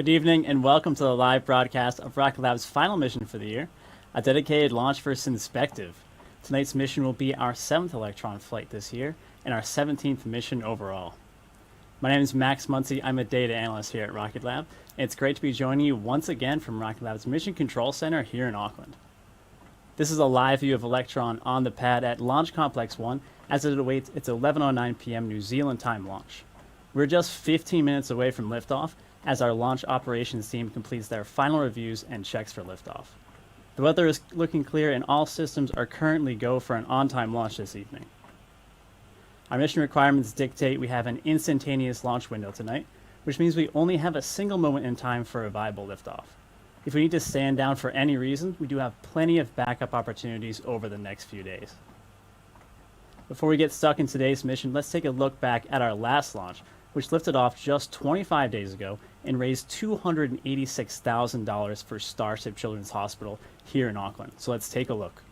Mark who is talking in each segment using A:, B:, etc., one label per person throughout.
A: Good evening and welcome to the live broadcast of Rocket Lab's final mission for the year, a dedicated launch for Synspective. Tonight's mission will be our 7th Electron flight this year and our 17th mission overall. My name is Max Muncy. I'm a data analyst here at Rocket Lab, and it's great to be joining you once again from Rocket Lab's Mission Control Center here in Auckland. This is a live view of Electron on the pad at Launch Complex 1 as it awaits its 11:09 p.m. New Zealand time launch. We're just 15 minutes away from liftoff as our launch operations team completes their final reviews and checks for liftoff. The weather is looking clear and all systems are currently go for an on-time launch this evening. Our mission requirements dictate we have an instantaneous launch window tonight, which means we only have a single moment in time for a viable liftoff. If we need to stand down for any reason, we do have plenty of backup opportunities over the next few days. Before we get stuck in today's mission, let's take a look back at our last launch, which lifted off just 25 days ago and raised $286,000 for Starship Children's Hospital here in Auckland. So let's take a look.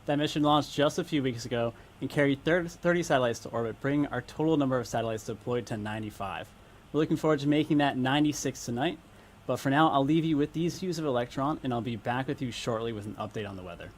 A: That mission launched just a few weeks ago and carried 30 satellites to orbit, bringing our total number of satellites deployed to 95. We're looking forward to making that 96 tonight, but for now I'll leave you with these views of Electron and I'll be back with you shortly with an update on the weather.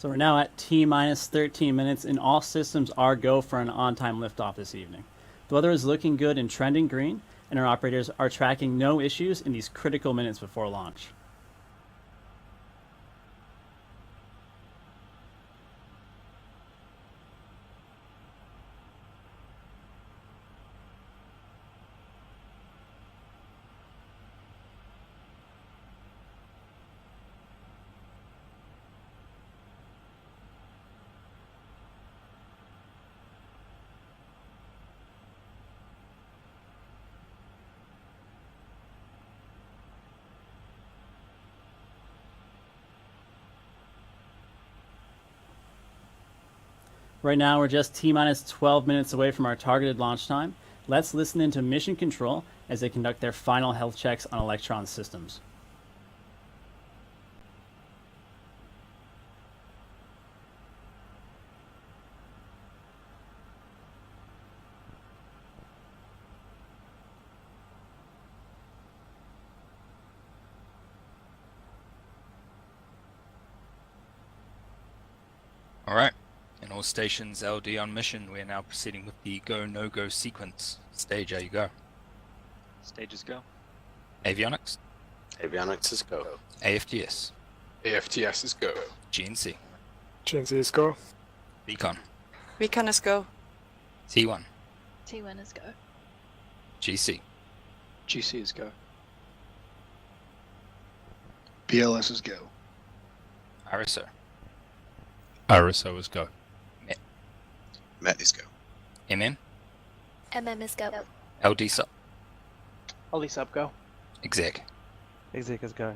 A: So we're now at T-minus 13 minutes and all systems are go for an on-time liftoff this evening. The weather is looking good and trending green, and our operators are tracking no issues in these critical minutes before launch. Right now, we're just T-minus 12 minutes away from our targeted launch time. Let's listen into Mission Control as they conduct their final health checks on Electron systems.
B: All right. In all stations LD on mission, we are now proceeding with the go, no-go sequence. Stage, how you go?
C: Stages go.
B: Avionics,
D: Avionics is go.
B: AFTS,
E: AFTS is go.
B: GNC,
E: GNC is go.
B: Recon,
F: Recon is go.
B: T1,
G: T1 is go.
B: GC,
C: GC is go.
E: BLS is go.
B: RSO,
H: RSO is go.
D: Met is go.
B: MM,
G: MM is go.
B: LD sub,
I: LD sub go.
B: Exec,
I: Exec is go.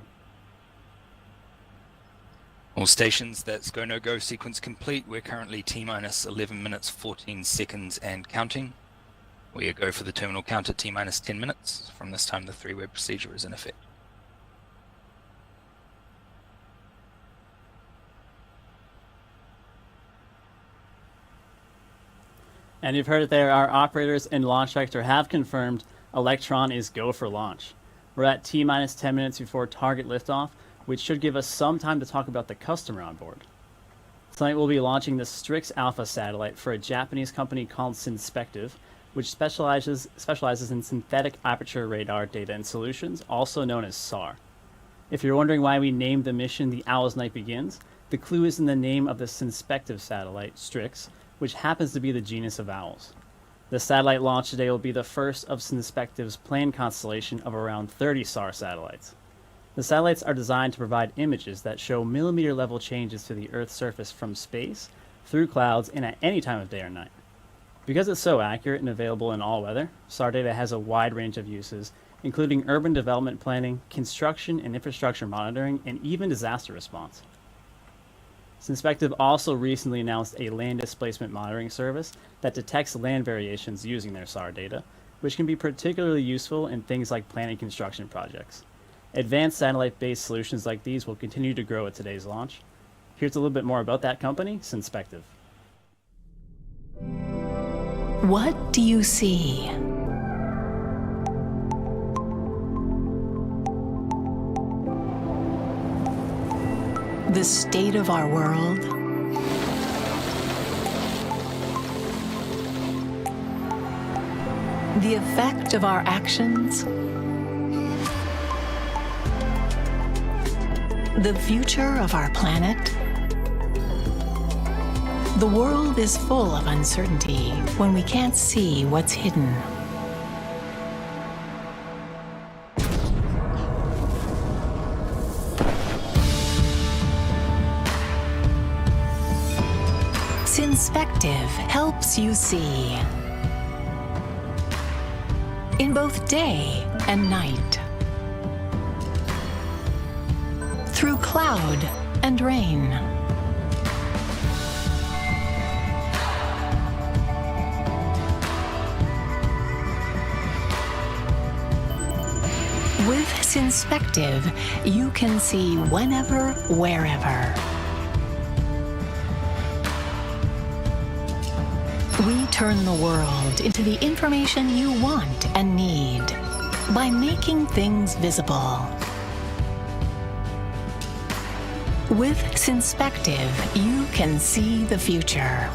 B: All stations, that's go no go sequence complete. We're currently T-minus 11 minutes 14 seconds and counting. We go for the terminal count at T-minus 10 minutes. From this time the 3-way procedure is in effect.
A: And you've heard it there, our operators and launch vector have confirmed Electron is go for launch. We're at T-minus 10 minutes before target liftoff, which should give us some time to talk about the customer on board. Tonight we'll be launching the Strix Alpha satellite for a Japanese company called Synspective, which specializes in synthetic aperture radar data and solutions, also known as SAR. If you're wondering why we named the mission The Owl's Night Begins, the clue is in the name of the Synspective satellite, Strix, which happens to be the genus of owls. The satellite launch today will be the first of Synspective's planned constellation of around 30 SAR satellites. The satellites are designed to provide images that show millimeter-level changes to the Earth's surface from space, through clouds, and at any time of day or night. Because it's so accurate and available in all weather, SAR data has a wide range of uses, including urban development planning, construction and infrastructure monitoring, and even disaster response. Synspective also recently announced a land displacement monitoring service that detects land variations using their SAR data, which can be particularly useful in things like planning construction projects. Advanced satellite-based solutions like these will continue to grow at today's launch. Here's a little bit more about that company, Synspective.
F: What do you see? The state of our world? The effect of our actions? The future of our planet? The world is full of uncertainty when we can't see what's hidden. Synspective helps you see in both day and night, through cloud and rain, with Synspective, you can see whenever, wherever. We turn the world into the information you want and need by making things visible. With Synspective, you can see the future.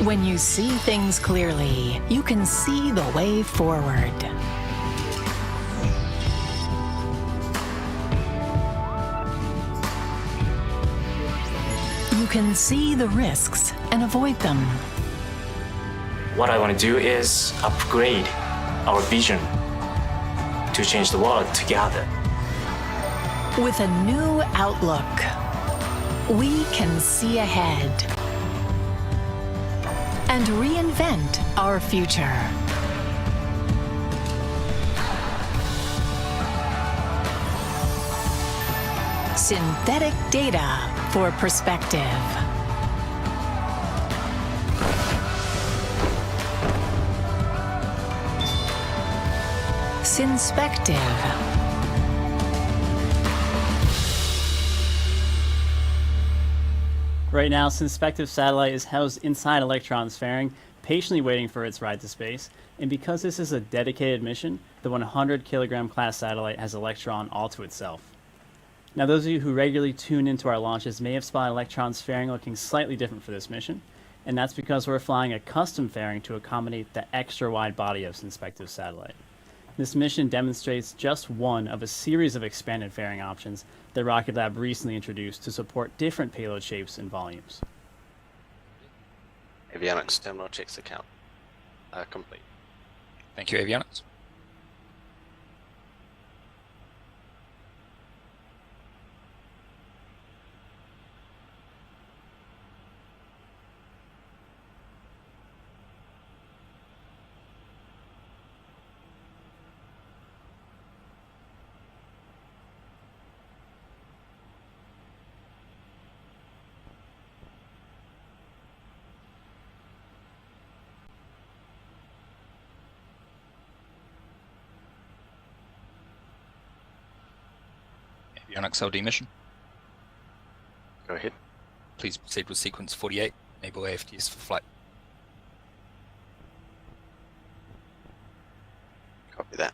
F: When you see things clearly, you can see the way forward. You can see the risks and avoid them.
J: What I want to do is upgrade our vision to change the world together.
F: With a new outlook, we can see ahead and reinvent our future. Synthetic data for perspective. Synspective.
A: Right now, Synspective satellite is housed inside Electron's fairing, patiently waiting for its ride to space. And because this is a dedicated mission, the 100 kilogram class satellite has Electron all to itself. Now, those of you who regularly tune into our launches may have spotted Electron's fairing looking slightly different for this mission, and that's because we're flying a custom fairing to accommodate the extra wide body of Synspective satellite. This mission demonstrates just one of a series of expanded fairing options that Rocket Lab recently introduced to support different payload shapes and volumes.
D: Avionics terminal checks account complete.
B: Thank you, Avionics. Avionics LD mission.
D: Go ahead.
B: Please proceed with sequence 48. Enable AFTS for flight.
D: Copy that.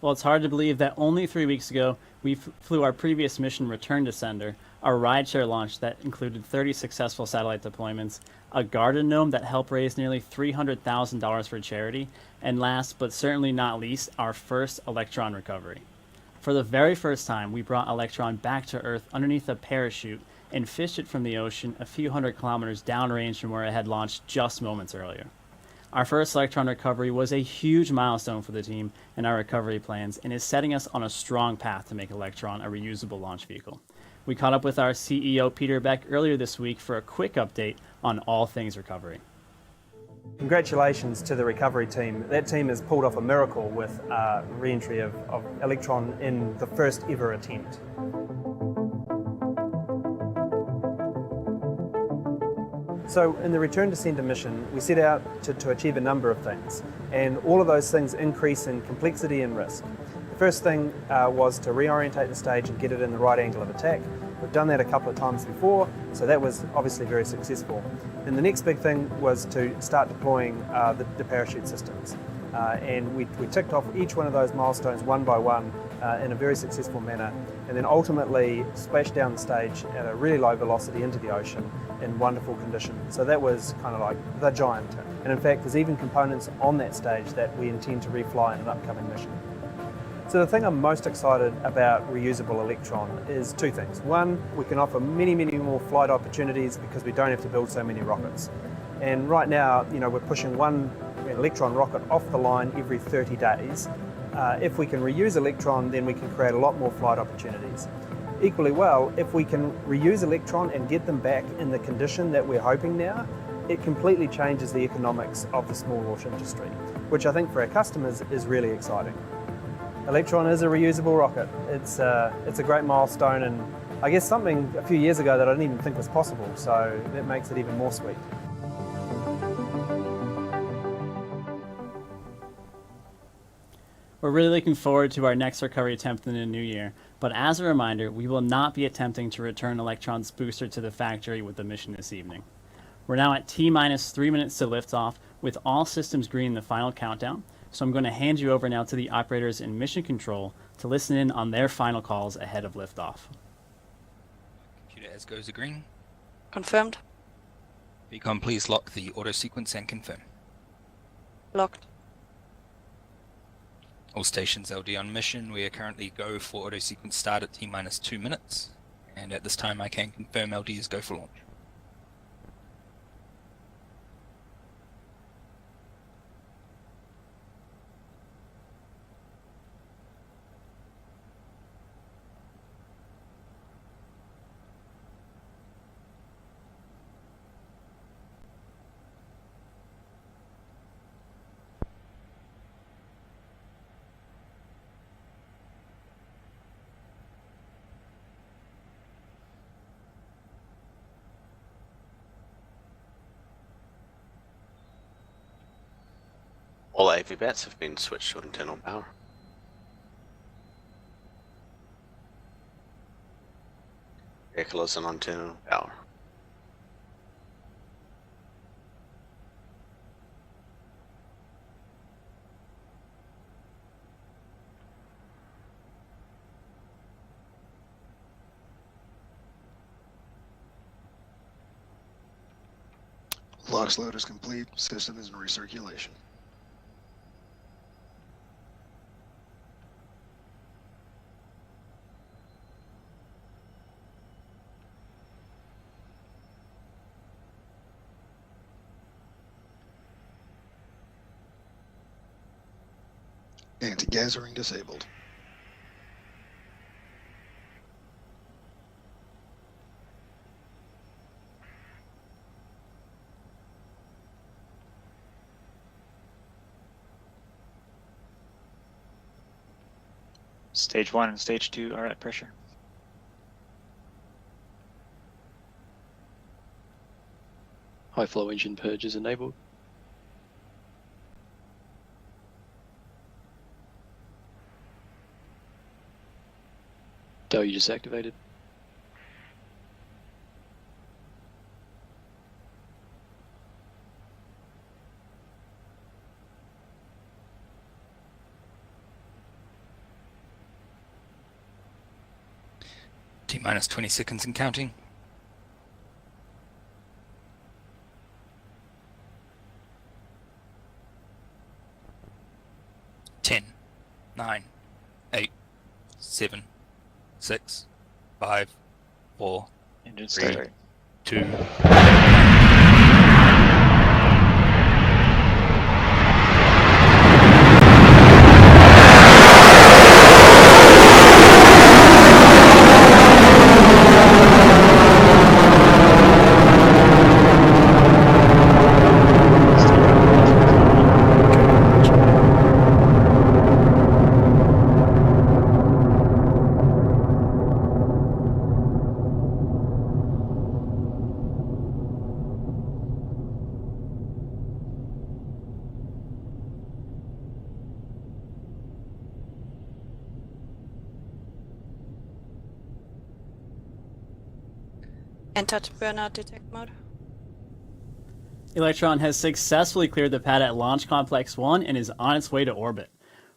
A: Well, it's hard to believe that only 3 weeks ago we flew our previous mission, Return to Sender, our rideshare launch that included 30 successful satellite deployments, a garden gnome that helped raise nearly $300,000 for charity, and last but certainly not least, our first Electron recovery. For the very first time, we brought Electron back to Earth underneath a parachute and fished it from the ocean a few hundred kilometers downrange from where it had launched just moments earlier. Our first Electron recovery was a huge milestone for the team and our recovery plans, and is setting us on a strong path to make Electron a reusable launch vehicle. We caught up with our CEO Peter Beck earlier this week for a quick update on all things recovery.
K: Congratulations to the recovery team. That team has pulled off a miracle with re-entry of Electron in the first ever attempt. So in the Return to Sender mission, we set out to achieve a number of things, and all of those things increase in complexity and risk. The first thing was to reorientate the stage and get it in the right angle of attack. We've done that a couple of times before, so that was obviously very successful. And the next big thing was to start deploying the parachute systems. And we ticked off each one of those milestones one by one in a very successful manner, and then ultimately splashed down the stage at a really low velocity into the ocean in wonderful condition. So that was kind of like the giant tip. And in fact, there's even components on that stage that we intend to refly in an upcoming mission. So the thing I'm most excited about reusable Electron is two things. One, we can offer many more flight opportunities because we don't have to build so many rockets. And right now, we're pushing one Electron rocket off the line every 30 days. If we can reuse Electron, then we can create a lot more flight opportunities. Equally well, if we can reuse Electron and get them back in the condition that we're hoping now, it completely changes the economics of the small launch industry, which I think for our customers is really exciting. Electron is a reusable rocket. It's a great milestone, and I guess something a few years ago that I didn't even think was possible, so that makes it even more sweet.
A: We're really looking forward to our next recovery attempt in the new year, but as a reminder, we will not be attempting to return Electron's booster to the factory with the mission this evening. We're now at T-minus 3 minutes to liftoff, with all systems green in the final countdown, so I'm going to hand you over now to the operators in mission control to listen in on their final calls ahead of liftoff.
B: Computer as goes a green.
L: Confirmed.
B: Beacon, please lock the auto sequence and confirm.
L: Locked.
B: All stations LD on mission. We are currently go for auto sequence start at T-minus 2 minutes, and at this time I can confirm LD is go for launch.
D: All AV bats have been switched to internal power. Vehicle is on internal power.
E: Loss load is complete. System is in recirculation. Anti-gas ring disabled.
C: Stage 1 and Stage 2 are at pressure.
M: High flow engine purge is enabled. Deluge activated.
B: T-minus 20 seconds and counting. 10, 9, 8, 7, 6, 5, 4,
C: Engine
B: 3,
C: start.
B: 2.
L: Entered burnout detect mode.
A: Electron has successfully cleared the pad at Launch Complex 1 and is on its way to orbit.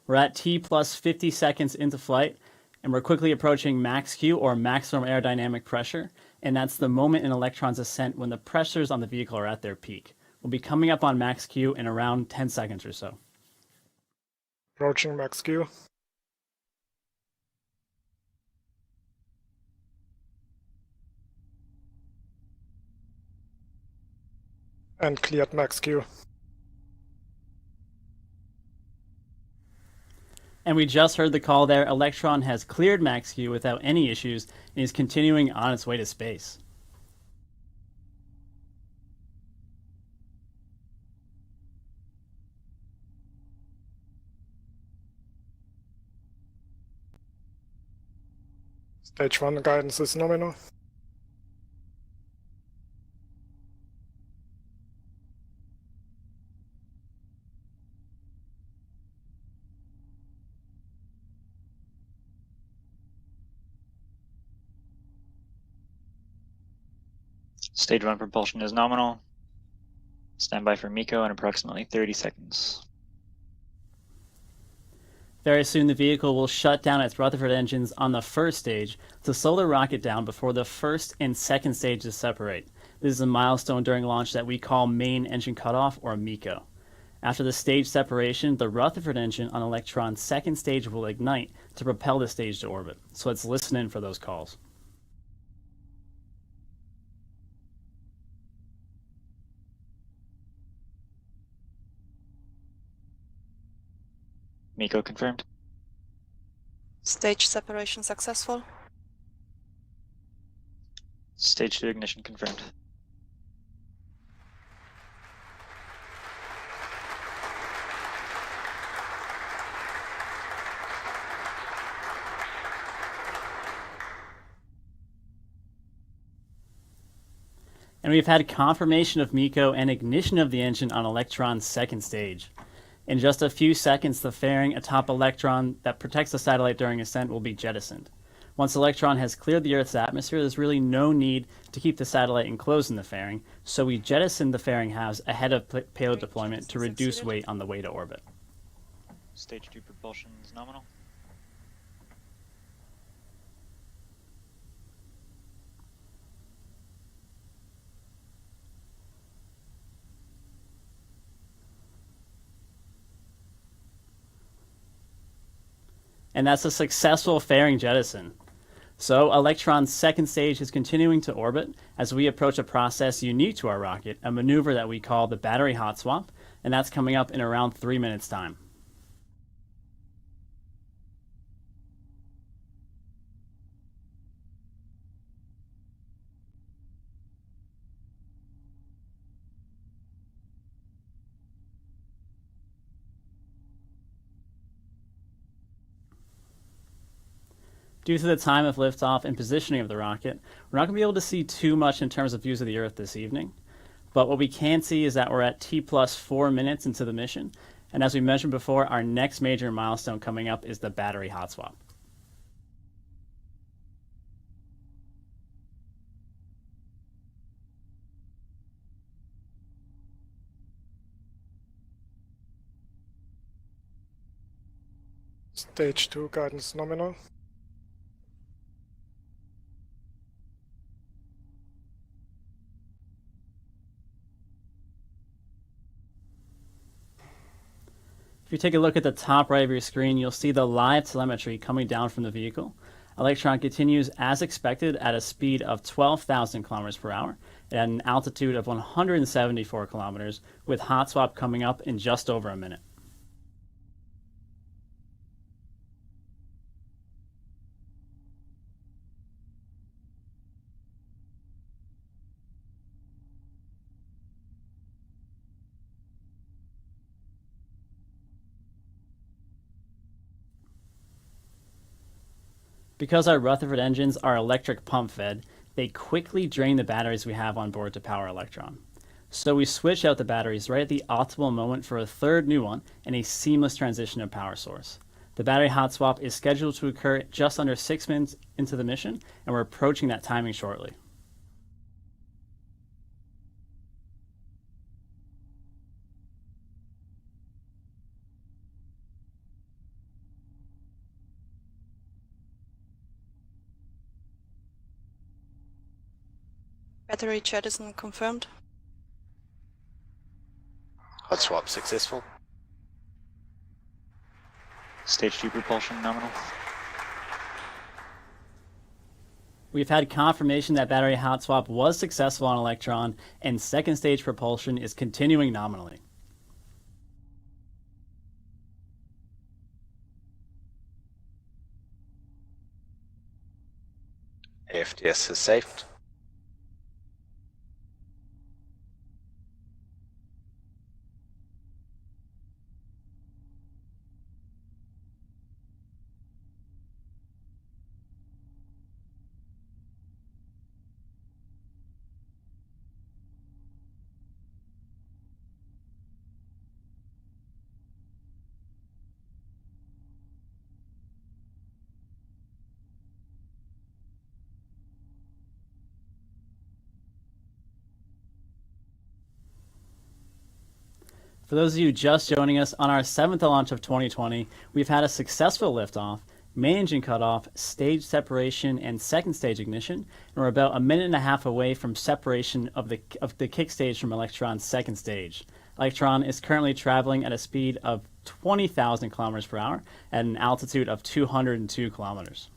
A: We're at T plus 50 seconds into flight, and we're quickly approaching max Q, or maximum aerodynamic pressure, and that's the moment in Electron's ascent when the pressures on the vehicle are at their peak. We'll be coming up on max Q in around 10 seconds or so.
N: Approaching max Q. And cleared max Q.
A: And we just heard the call there. Electron has cleared max Q without any issues and is continuing on its way to space.
N: Stage 1 guidance is nominal.
C: Stage 1 propulsion is nominal. Stand by for MECO in approximately 30 seconds.
A: Very soon the vehicle will shut down its Rutherford engines on the first stage to slow the rocket down before the first and second stages separate. This is a milestone during launch that we call main engine cutoff, or MECO. After the stage separation, the Rutherford engine on Electron's second stage will ignite to propel the stage to orbit. So let's listen in for those calls.
C: MECO confirmed.
L: Stage separation successful.
C: Stage 2 ignition confirmed.
A: And we've had confirmation of MECO and ignition of the engine on Electron's second stage. In just a few seconds, the fairing atop Electron that protects the satellite during ascent will be jettisoned. Once Electron has cleared the Earth's atmosphere, there's really no need to keep the satellite enclosed in the fairing, so we jettison the fairing halves ahead of payload deployment to reduce weight on the way to orbit.
C: Stage 2 propulsion is nominal.
A: And that's a successful fairing jettison. So Electron's second stage is continuing to orbit as we approach a process unique to our rocket, a maneuver that we call the battery hot swap, and that's coming up in around 3 minutes' time. Due to the time of liftoff and positioning of the rocket, we're not going to be able to see too much in terms of views of the Earth this evening. But what we can see is that we're at T plus 4 minutes into the mission. And as we mentioned before, our next major milestone coming up is the battery hot swap.
N: Stage 2 guidance nominal.
A: If you take a look at the top right of your screen, you'll see the live telemetry coming down from the vehicle. Electron continues as expected at a speed of 12,000 kilometers per hour at an altitude of 174 kilometers, with hot swap coming up in just over a minute. Because our Rutherford engines are electric pump fed, they quickly drain the batteries we have on board to power Electron. So we switch out the batteries right at the optimal moment for a third new one and a seamless transition of power source. The battery hot swap is scheduled to occur just under 6 minutes into the mission, and we're approaching that timing shortly.
L: Battery jettison confirmed.
D: Hot swap successful.
C: Stage 2 propulsion nominal.
A: We've had confirmation that battery hot swap was successful on Electron, and second stage propulsion is continuing nominally.
D: AFDS is saved.
A: For those of you just joining us, on our 7th launch of 2020, we've had a successful liftoff, main engine cutoff, stage separation, and second stage ignition, and we're about a minute and a half away from separation of the kick stage from Electron's second stage. Electron is currently traveling at a speed of 20,000 kilometers per hour at an altitude of 202 kilometers.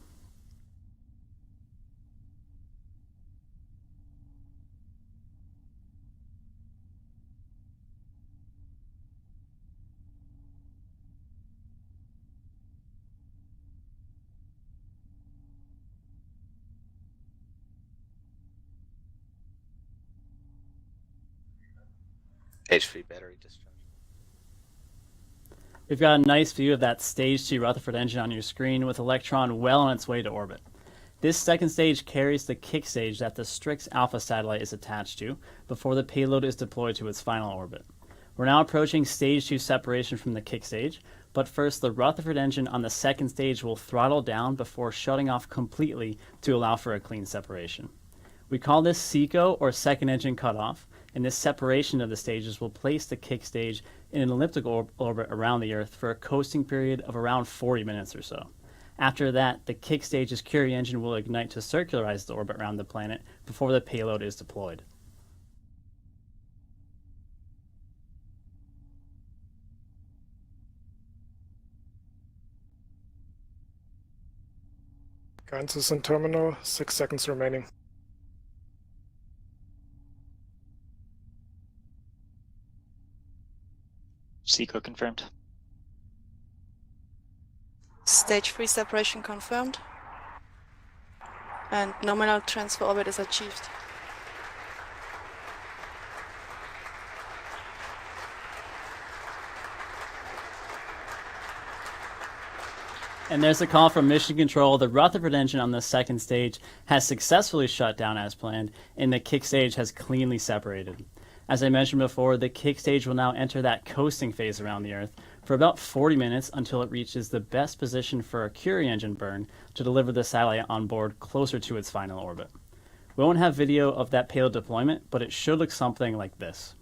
D: H3 battery discharge.
A: We've got a nice view of that stage 2 Rutherford engine on your screen with Electron well on its way to orbit. This second stage carries the kick stage that the Strix Alpha satellite is attached to before the payload is deployed to its final orbit. We're now approaching stage 2 separation from the kick stage, but first the Rutherford engine on the second stage will throttle down before shutting off completely to allow for a clean separation. We call this SECO, or second engine cutoff, and this separation of the stages will place the kick stage in an elliptical orbit around the Earth for a coasting period of around 40 minutes or so. After that, the kick stage's Curie engine will ignite to circularize the orbit around the planet before the payload is deployed.
N: Guidance is in terminal, 6 seconds remaining.
C: SECO confirmed.
L: Stage 3 separation confirmed. And nominal transfer orbit is achieved.
A: And there's a call from Mission Control. The Rutherford engine on the second stage has successfully shut down as planned, and the kick stage has cleanly separated. As I mentioned before, the kick stage will now enter that coasting phase around the Earth for about 40 minutes until it reaches the best position for a Curie engine burn to deliver the satellite on board closer to its final orbit. We won't have video of that payload deployment, but it should look something like this.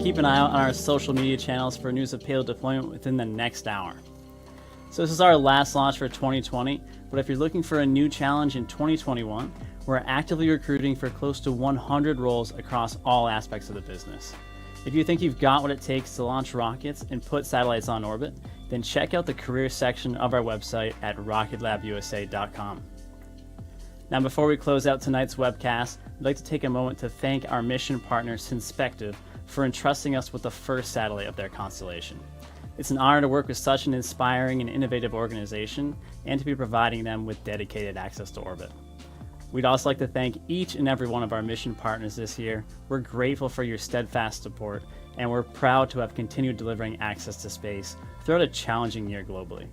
A: Keep an eye out on our social media channels for news of payload deployment within the next hour. So this is our last launch for 2020, but if you're looking for a new challenge in 2021, we're actively recruiting for close to 100 roles across all aspects of the business. If you think you've got what it takes to launch rockets and put satellites on orbit, then check out the careers section of our website at rocketlabusa.com. Now, before we close out tonight's webcast, I'd like to take a moment to thank our mission partner, Synspective, for entrusting us with the first satellite of their constellation. It's an honor to work with such an inspiring and innovative organization and to be providing them with dedicated access to orbit. We'd also like to thank each and every one of our mission partners this year. We're grateful for your steadfast support, and we're proud to have continued delivering access to space throughout a challenging year globally.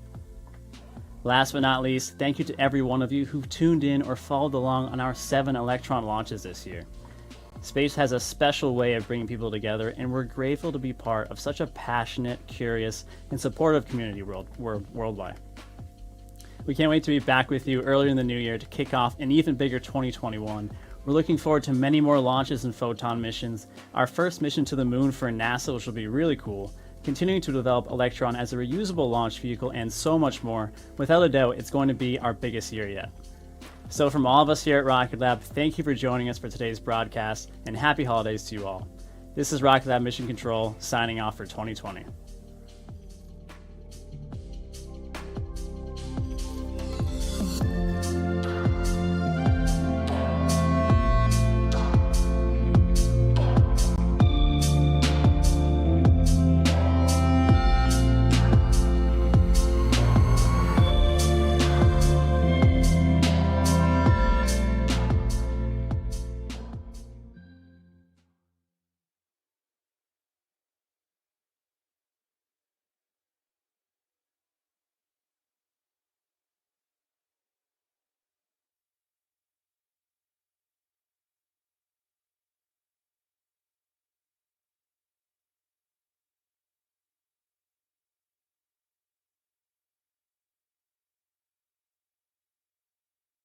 A: Last but not least, thank you to every one of you who tuned in or followed along on our 7 Electron launches this year. Space has a special way of bringing people together, and we're grateful to be part of such a passionate, curious, and supportive community worldwide. We can't wait to be back with you earlier in the new year to kick off an even bigger 2021. We're looking forward to many more launches and Photon missions, our first mission to the moon for NASA, which will be really cool, continuing to develop Electron as a reusable launch vehicle, and so much more. Without a doubt, it's going to be our biggest year yet. So from all of us here at Rocket Lab, thank you for joining us for today's broadcast, and happy holidays to you all. This is Rocket Lab Mission Control, signing off for 2020.